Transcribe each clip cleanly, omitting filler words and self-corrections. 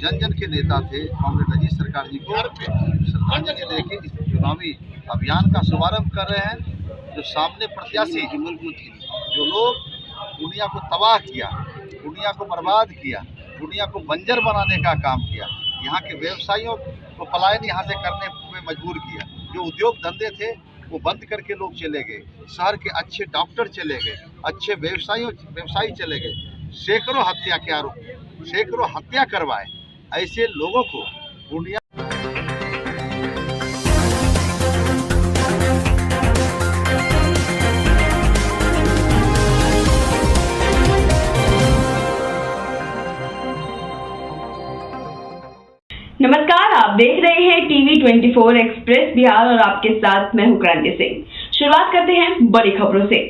जन जन के नेता थे। कांग्रेस अजीत सरकार जी को श्रद्धांजलि देके इस चुनावी अभियान का शुभारंभ कर रहे हैं। जो सामने प्रत्याशी जो लोग दुनिया को तबाह किया, दुनिया को बर्बाद किया, दुनिया को बंजर बनाने का काम किया, यहाँ के व्यवसायियों को पलायन यहाँ से करने में मजबूर किया। जो उद्योग धंधे थे वो बंद करके लोग चले गए, शहर के अच्छे डॉक्टर चले गए, अच्छे व्यवसायी चले गए, सैकड़ों हत्या के आरोप, सैकड़ों हत्या करवाए। ऐसे लोगों को दुनिया नमस्कार, आप देख रहे हैं टीवी 24 एक्सप्रेस बिहार और आपके साथ मैं हूं क्रांति सिंह। शुरुआत करते हैं बड़ी खबरों से।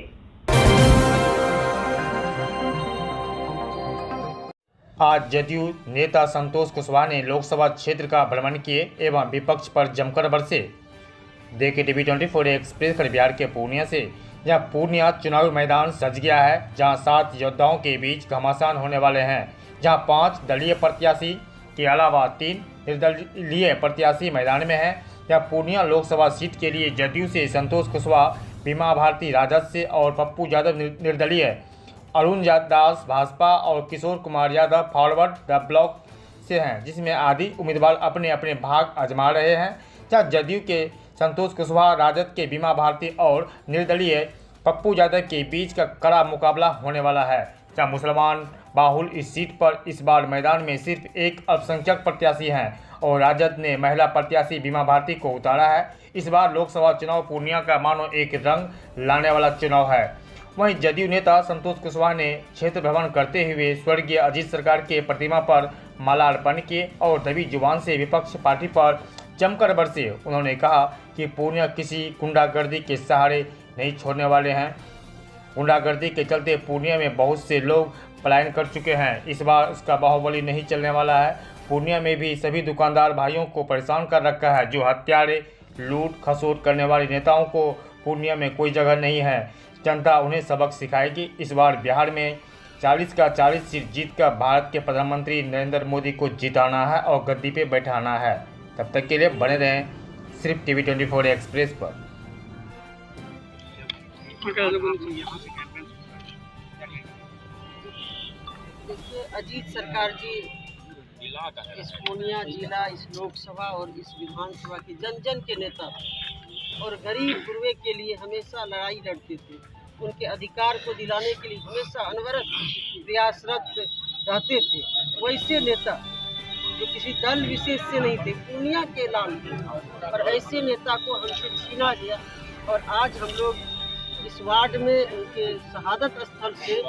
आज जदयू नेता संतोष कुशवाहा ने लोकसभा क्षेत्र का भ्रमण किए एवं विपक्ष पर जमकर बरसे। देखे टीवी 24 एक्सप्रेस कर बिहार के पूर्णिया से, जहां पूर्णिया चुनावी मैदान सज गया है, जहां 7 योद्धाओं के बीच घमासान होने वाले हैं, जहां 5 दलीय प्रत्याशी के अलावा 3 निर्दलीय प्रत्याशी मैदान में हैं। जहां पूर्णिया लोकसभा सीट के लिए जदयू से संतोष कुशवाहा, बीमा भारती राजद से और पप्पू यादव निर्दलीय, अरुण दास भाजपा और Kishore Kumar Yadav Forward the Bloc से हैं, जिसमें आदि उम्मीदवार अपने अपने भाग आजमा रहे हैं। जहां जदयू के संतोष कुशवाहा, राजद के बीमा भारती और निर्दलीय पप्पू यादव के बीच का कड़ा मुकाबला होने वाला है। जहां मुसलमान बाहुल इस सीट पर इस बार मैदान में सिर्फ एक अल्पसंख्यक प्रत्याशी हैं और राजद ने महिला प्रत्याशी बीमा भारती को उतारा है। इस बार लोकसभा चुनाव पूर्णिया का मानो एक रंग लाने वाला चुनाव है। वहीं जदयू नेता संतोष कुशवाहा ने क्षेत्र भ्रमण करते हुए स्वर्गीय अजीत सरकार के प्रतिमा पर माल्यार्पण किए और दबी जुबान से विपक्ष पार्टी पर जमकर बरसे। उन्होंने कहा कि पूर्णिया किसी गुंडागर्दी के सहारे नहीं छोड़ने वाले हैं। गुंडागर्दी के चलते पूर्णिया में बहुत से लोग पलायन कर चुके हैं। इस बार उसका बाहुबली नहीं चलने वाला है। पूर्णिया में भी सभी दुकानदार भाइयों को परेशान कर रखा है। जो हत्यारे, लूट खसोट करने वाले नेताओं को पूर्णिया में कोई जगह नहीं है। जनता उन्हें सबक सिखाएगी। इस बार बिहार में 40 का 40 सीट जीतकर भारत के प्रधानमंत्री नरेंद्र मोदी को जिताना है और गद्दी पे बैठाना है। तब तक के लिए बने रहें सिर्फ टीवी 24 एक्सप्रेस पर। देखिए, अजीत सरकार जी इस पूर्णिया जिला, इस लोकसभा और इस विधानसभा के जन जन के नेता और गरीब गुरबे के लिए हमेशा लड़ाई लड़ते थे। उनके अधिकार को दिलाने के लिए हमेशा अनवरत प्रयासरत रहते थे। वैसे नेता जो किसी दल विशेष से नहीं थे, पूर्णिया के लाल थे, और ऐसे नेता को हमसे छीना गया। और आज हम लोग इस वार्ड में उनके शहादत स्थल से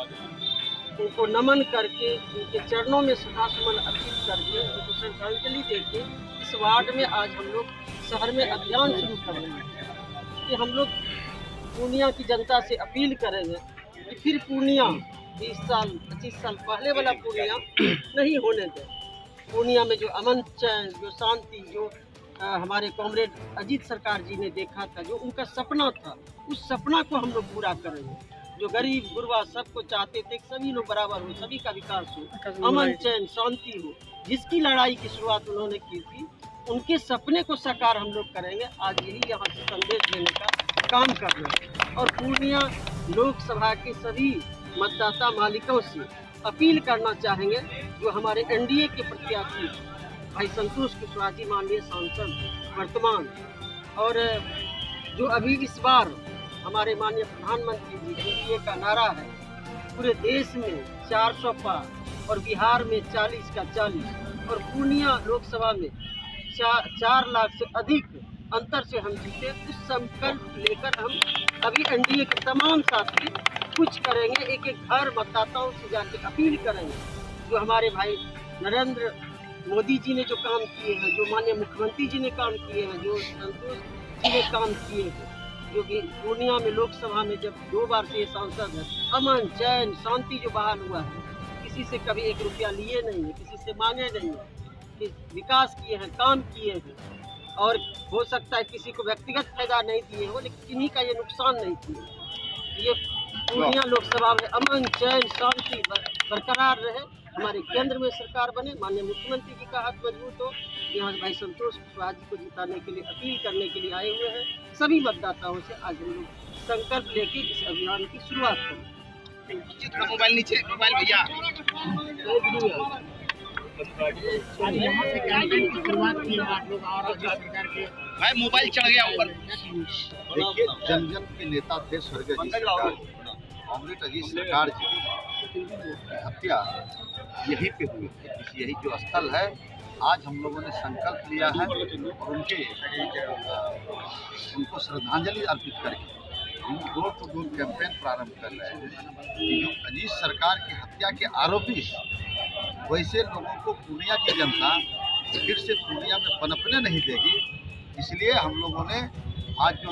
उनको नमन करके, उनके चरणों में श्रद्धासुमन अर्पित करके, उनको श्रद्धांजलि देके इस वार्ड में आज हम लोग शहर में अभियान शुरू कर रहे हैं कि हम लोग पूर्णिया की जनता से अपील करेंगे कि फिर पूर्णिया 20 साल 25 साल पहले वाला पूर्णिया नहीं होने दें। पूर्णिया में जो अमन, चैन, जो शांति, जो हमारे कॉमरेड अजीत सरकार जी ने देखा था, जो उनका सपना था, उस सपना को हम लोग पूरा करेंगे। जो गरीब गुरबा सबको चाहते थे, सभी लोग बराबर हो, सभी का विकास हो, अमन चैन शांति हो, जिसकी लड़ाई की शुरुआत उन्होंने की थी, उनके सपने को साकार हम लोग करेंगे। आज यही यहाँ से संदेश देने का काम कर रहे हैं। और पूर्णिया लोकसभा के सभी मतदाता मालिकों से अपील करना चाहेंगे, जो हमारे एनडीए के प्रत्याशी भाई संतोष कुशवाहा जी, माननीय सांसद वर्तमान, और जो अभी इस बार हमारे माननीय प्रधानमंत्री जी एनडीए का नारा है, पूरे देश में 400 पार और बिहार में 40 का 40 और पूर्णिया लोकसभा में 4 लाख से अधिक अंतर से हम जीते। उस संकल्प लेकर हम अभी एनडीए के तमाम साथी कुछ करेंगे। एक एक घर मतदाताओं से जाकर अपील करेंगे। जो हमारे भाई नरेंद्र मोदी जी ने जो काम किए हैं, जो माननीय मुख्यमंत्री जी ने काम किए हैं, जो संतोष जी ने काम किए हैं, जो कि पूर्णिया में लोकसभा में जब 2 बार से ये सांसद है, अमन चैन शांति जो बहाल हुआ है, किसी से कभी 1 रुपया लिए नहीं है, किसी से मांगे नहीं है, कि विकास किए हैं, काम किए हैं। और हो सकता है किसी को व्यक्तिगत फायदा नहीं दिए हो, लेकिन किन्हीं का ये नुकसान नहीं किए। ये पूर्णिया लोकसभा में अमन चैन शांति बरकरार रहे, हमारे केंद्र में सरकार बने, माननीय मुख्यमंत्री जी का हाथ मजबूत हो। यहाँ भाई संतोष कुशवाहा जी को जिताने के लिए अपील करने के लिए आए हुए हैं। सभी मतदाताओं से आज हम लोग संकल्प लेके इस अभियान की शुरुआत करें। मोबाइल नीचे, मोबाइल भैया। आज यहाँ से कैंपेन की शुरुआत की आप लोग और राज्य सरकार के भाई मोबाइल चढ़ गया ऊपर। देखिए, जन जन के नेता थे स्वर्गीय अजीत सरकार, कांग्रेस अजीत सरकार जी की हत्या यहीं पे हुई थी। यही जो स्थल है, आज हम लोगों ने संकल्प लिया है और उनको श्रद्धांजलि अर्पित करके हम डोर टू डोर कैंपेन प्रारंभ कर रहे हैं। जो अजीत सरकार की हत्या के आरोपी वैसे लोगों को पूर्णिया की जनता फिर से पूर्णिया में पनपने नहीं देगी। इसलिए हम लोगों ने आज जो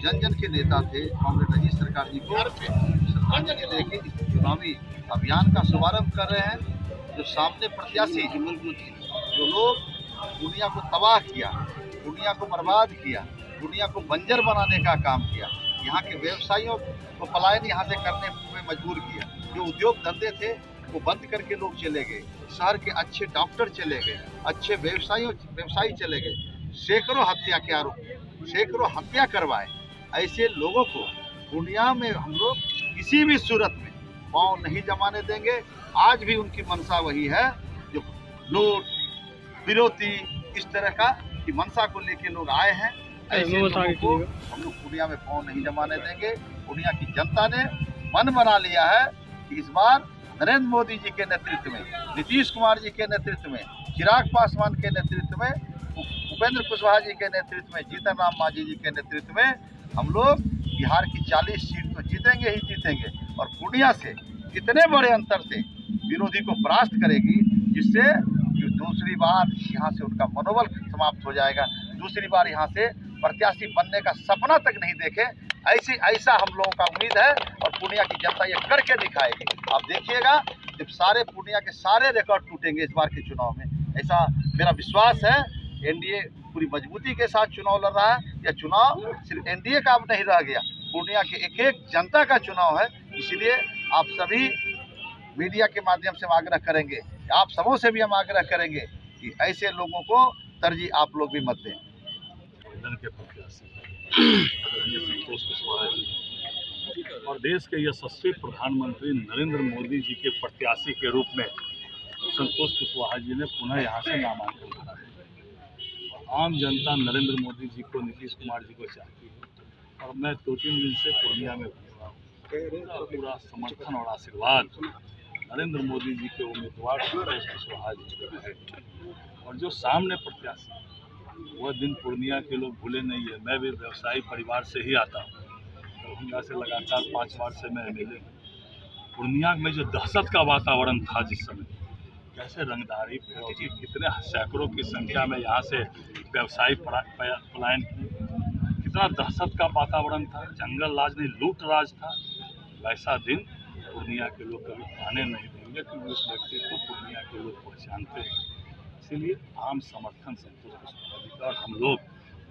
जन जन के नेता थे कांग्रेस अजीत सरकार जी को श्रद्धांजलि देके इस चुनावी अभियान का शुभारंभ कर रहे हैं। जो सामने प्रत्याशी जो लोग दुनिया को तबाह किया, दुनिया को बर्बाद किया, दुनिया को बंजर बनाने का काम किया, यहाँ के व्यवसायियों को पलायन यहाँ से करने में मजबूर किया, जो उद्योग धंधे थे वो बंद करके लोग चले गए, शहर के अच्छे डॉक्टर चले गए, अच्छे व्यवसायी चले गए, सैकड़ों हत्या के आरोप, सैकड़ों हत्या करवाए। ऐसे लोगों को दुनिया में हम लोग किसी भी सूरत में पाँव नहीं जमाने देंगे। आज भी उनकी मंशा वही है, जो लूट विरोधी इस तरह का की मंशा को लेके लोग आए हैं। ऐसे लोगों को हम लोग पूर्णिया में पाँव नहीं जमाने देंगे। पूर्णिया की जनता ने मन बना लिया है कि इस बार नरेंद्र मोदी जी के नेतृत्व में, नीतीश कुमार जी के नेतृत्व में, चिराग पासवान के नेतृत्व में, उपेंद्र कुशवाहा जी के नेतृत्व में, जीतन राम मांझी जी के नेतृत्व में हम लोग बिहार की 40 सीट तो जीतेंगे ही जीतेंगे और पूर्णिया से इतने बड़े अंतर से विरोधी को परास्त करेगी, जिससे दूसरी बार यहाँ से उनका मनोबल समाप्त हो जाएगा। दूसरी बार यहाँ से प्रत्याशी बनने का सपना तक नहीं देखे, ऐसा हम लोगों का उम्मीद है और पूर्णिया की जनता ये करके दिखाएगी। आप देखिएगा, जब सारे पूर्णिया के सारे रिकॉर्ड टूटेंगे इस बार के चुनाव में, ऐसा मेरा विश्वास है। एनडीए पूरी मजबूती के साथ चुनाव लड़ रहा है। यह चुनाव सिर्फ एनडीए का अब नहीं रह गया, पूर्णिया के एक एक जनता का चुनाव है। इसलिए आप सभी मीडिया के माध्यम से हम आग्रह करेंगे, आप सबों से भी हम आग्रह करेंगे कि ऐसे लोगों को तरजीह आप लोग भी मत दें। के प्रत्याशी संतोष कुशवाहा जी और देश के यशस्वी प्रधानमंत्री नरेंद्र मोदी जी के प्रत्याशी के रूप में संतोष कुशवाहा जी ने पुनः यहाँ से नामांकन भरा है। और आम जनता नरेंद्र मोदी जी को, नीतीश कुमार जी को चाहती है और मैं 2-3 दिन से पूर्णिया में घूम रहा हूँ। पूरा समर्थन और आशीर्वाद नरेंद्र मोदी जी के उम्मीदवार संतोष कुशवाहा जी को है। और जो सामने प्रत्याशी, वह दिन पूर्णिया के लोग भूले नहीं है। मैं भी व्यवसायी परिवार से ही आता हूँ, दरभंगा से लगातार 5 बार से मैं एमएलए हूँ। पूर्णिया में जो दहशत का वातावरण था जिस समय, कैसे रंगदारी फिरौती, कितने सैकड़ों की संख्या में यहाँ से व्यवसायी पलायन किए, कितना दहशत का वातावरण था, जंगल राज नहीं लूट राज था। वैसा दिन पूर्णिया के लोग कभी आने नहीं देंगे, क्योंकि उस व्यक्ति को पूर्णिया के लोग पहचानते हैं। इसीलिए आम समर्थन संतोष कुशवाहा जी का, और हम लोग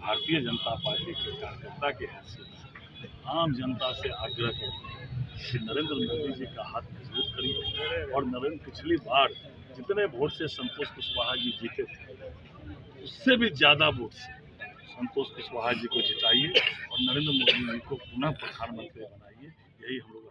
भारतीय जनता पार्टी के कार्यकर्ता के हैसियत से आम जनता से आग्रह करें कि नरेंद्र मोदी जी का हाथ मजबूत करिए और पिछली बार जितने वोट से संतोष कुशवाहा जी जीते थे, उससे भी ज़्यादा वोट से संतोष कुशवाहा जी को जिताइए और नरेंद्र मोदी जी को पुनः प्रधानमंत्री बनाइए। यही हम लोग